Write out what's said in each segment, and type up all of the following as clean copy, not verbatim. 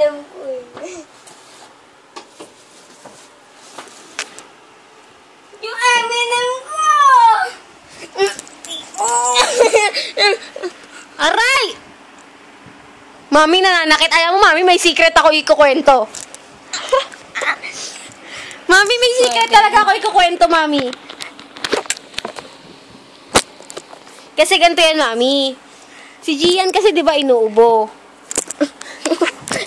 M&M ko eh. Yung M&M ko! Aray! Mami, nananakit. Ayaw mo, Mami, may secret ako ikukwento. Mami, may secret talaga ako ikukwento, Mami. Kasi ganito yan, Mami. Si Gian kasi, di ba, inuubo.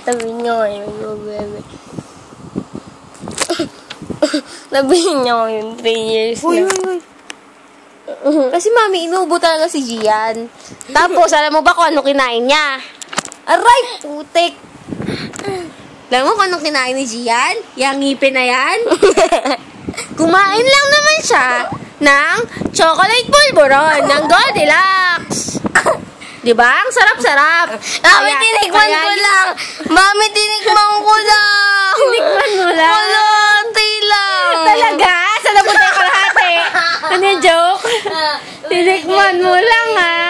Sabi niyo ngayon, bebe. Sabi niyo ngayon, 3 years na. Uy. Kasi, Mami, inuubo talaga si Gian. Tapos, alam mo ba kung ano kinain niya? Aray, putik. Alam mo kung anong kinain ni Gian? Yang ngipin na yan? Kumain lang naman siya ng chocolate pulburon ng Goldilocks. Diba? Ang sarap-sarap. Mami, tinikman ko lang. Mami, tinikman ko lang. Tinikman mo lang? Kalahati lang. Talaga? Saan napunta yung kalahati? Ano yung joke? Tinikman mo lang, ha?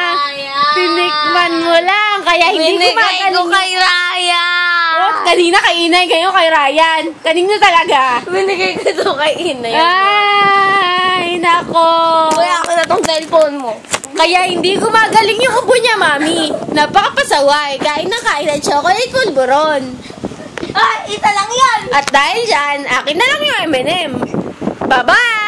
Tinikman mo lang. Kaya hindi ko Binigay ko kay Ryan. Oh, kanina kay Inay, ngayon kay Ryan. Kanino talaga? Binigay ko to kay Inay. Ay, nako. Kaya ako na tong cellphone mo. Kaya hindi gumagaling yung ubo niya, Mami. Napakapasaway. Kain na kain ng chocolate pulburon. Ah, isa lang yan. At dahil dyan, akin na lang yung M&M. Bye-bye!